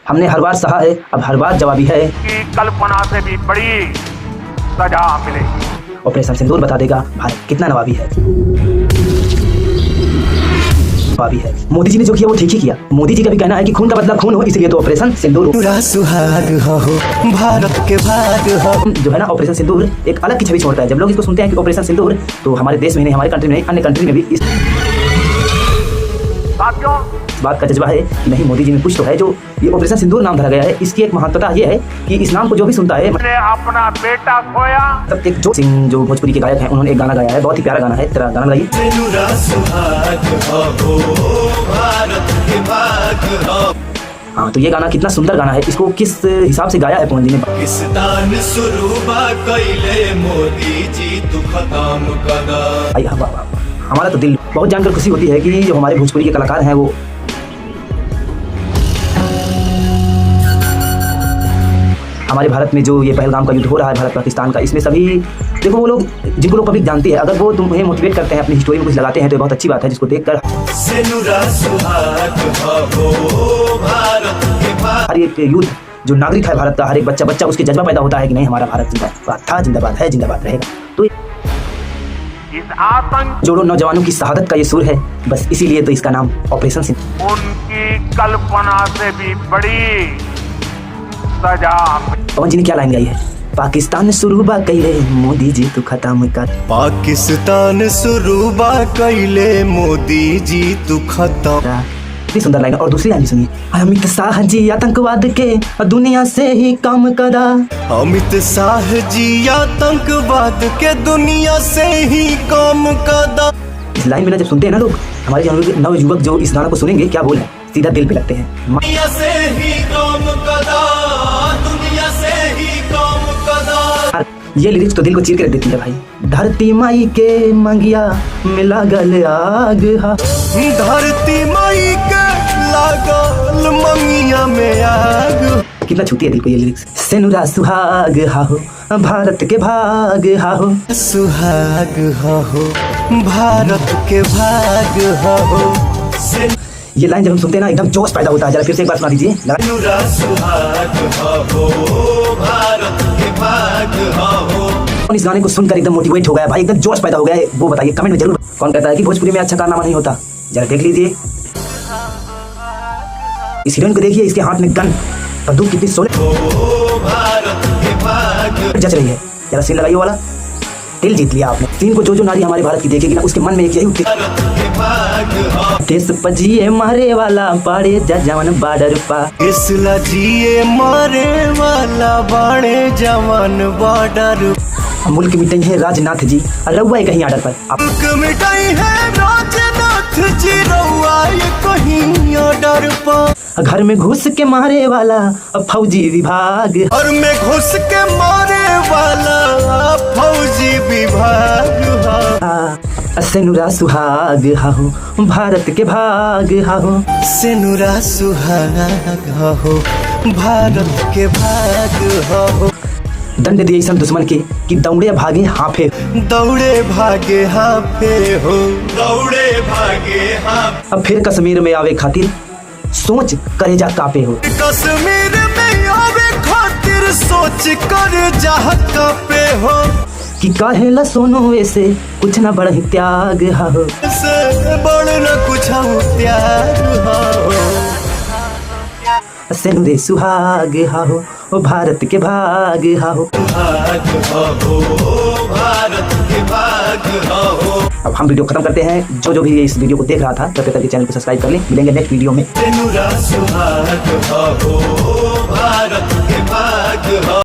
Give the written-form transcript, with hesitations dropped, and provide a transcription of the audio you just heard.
हमने हर बार सहा है, अब हर बार जवाबी है कि कल्पना से भी बड़ी सजा मिलेगी। ऑपरेशन सिंदूर बता देगा भारत कितना नवाबी है। नवाबी है। मोदी जी ने जो किया वो ठीक ही किया। मोदी जी का भी कहना है कि खून का बदला खून हो, इसलिए तो ऑपरेशन सिंदूर पूरा सुहाग हो, भारत के भाग हो। जो है ना, ऑपरेशन सिंदूर एक अलग की छवि छोड़ता है। जब लोग इसको सुनते हैं कि ऑपरेशन सिंदूर, तो हमारे देश में नहीं, हमारे कंट्री में नहीं, अन्य कंट्री में भी इस बात का जज्बा है कि नहीं, मोदी जी में कुछ तो है जो ये ऑपरेशन सिंदूर नाम धरा गया है। इसकी एक महत्वता ये है कि इस नाम को जो भी सुनता है, अपना बेटा खोया। तब एक जो सिंह जो भोजपुरी के गायक हैं, उन्होंने एक गाना गाया है, बहुत ही प्यारा गाना है। तेरा गाना गाइए। हाँ, तो ये गाना कितना सुंदर गाना है। इसको किस हिसाब से गाया है पवन जी ने। पाकिस्तान सुरूबा कइले मोदी जी तू खत्म कदा। हमारा तो दिल बहुत जानकर खुशी होती है कि जो हमारे भोजपुरी के कलाकार हैं, वो हमारे भारत में जो ये पहलगाम का युद्ध हो रहा है, भारत पाकिस्तान का, इसमें सभी देखो वो लोग जिनको लोग पब्लिक जानती है, अगर वो तुम्हें मोटिवेट करते हैं, अपनी स्टोरी में कुछ लगाते हैं, तो ये बहुत अच्छी बात है, जिसको देखकर हर एक यूथ जो नागरिक है भारत का, हर एक बच्चा उसके जज्बा पैदा होता है कि नहीं, हमारा भारत जिंदाबाद था, जिंदाबाद है, जिंदाबाद रहेगा। तो इस आतंक जोड़ो नौजवानों की शहादत का ये सुर है, बस इसीलिए तो इसका नाम ऑपरेशन सिंदूर। उनकी कल्पना से भी बड़ी सजा। पवन जी ने क्या लाइन गाई है? पाकिस्तान सुरूबा कइले मोदी जी तू खत्म कर। पाकिस्तान सुरूबा कइले मोदी जी तू खत्म। कितनी सुंदर लाइन। और दूसरी लाइन सुनिए। अमित शाह जी आतंकवाद के दुनिया से ही कम करा। अमित शाह जी आतंकवाद के दुनिया से ही कम कदा। इस लाइन में ना जब सुनते हैं ना लोग, हमारे नवयुवक जो इस गाना को सुनेंगे, क्या बोल है, सीधा दिल पे लगते हैं। दुनिया से ही कम कदा, दुनिया से ही कम कदा। ये लिरिक्स तो दिल को चीर के रख देती है भाई। धरती माई के मंगिया में लागल आग हा। धरती माई के लागल मंगिया में आग। कितना छूती है दिल को ये लिरिक्स। सेनुरा सुहाग हाहो, भारत के भाग हाहो। सुहाग हो, भारत के भाग हो। ये लाइन जब हम सुनते हैं ना, एकदम जोश पैदा होता है। जरा फिर से एक बार सुना दीजिए। सुहाग हो, भारत के भाग हो। कौन इस गाने को सुनकर एकदम मोटिवेट हो गया भाई, एकदम जोश पैदा हो गया है, वो बताइए कमेंट में जरूर। कौन कहता है कि भोजपुरी में अच्छा कारनामा नहीं होता? जरा देख लीजिए इस हीरोइन को, देखिए इसके हाथ में गन, बंदूक कितनी सोले जच रही है। जरा सीन लगाइए वाला, दिल जीत लिया आपने। सीन को जो नारी हमारे भारत की देखेगी ना, उसके मन में एक यही उठे, देश पजिए मारे वाला पाड़े जवान बॉर्डर पा। इसला जिए मारे वाला बाड़े जवान बॉर्डर। मुल्क मिटाई है राजनाथ जी, रउआ कहीं आर्डर पर। मुल्क मिटाई है राजनाथ जी, रउआ कहीं आर्डर पर। घर में घुस के मारे वाला फौजी विभाग। घर में घुस के मारे वाला फौजी विभाग। सेनुरा सुहाग हाहो, भारत के भाग हाहो। सेनुरा सुहाग हो, भारत के भाग हो। दंड दिए ऐसा दुश्मन के कि दौड़े भागे हाफे। दौड़े भागे हाफे हो, दौड़े भागे हाफे। अब फिर कश्मीर में आवे खातिर सोच करेजा कापे हो। कश्मीर में आवे खातिर सोच करेजा कापे हो। कि काहेला सोनो ऐसे कुछ ना बड़ा त्याग हो, से बड़ न कुछ त्याग हो। सेनुरे सुहाग हाहो, भारत के भाग हाहो। भारत के भाग हो। अब हम वीडियो खत्म करते हैं। जो भी इस वीडियो को देख रहा था, कृपया करके चैनल को सब्सक्राइब कर लें। मिलेंगे नेक्स्ट वीडियो में। सुहाग हो, भारत के भाग हो।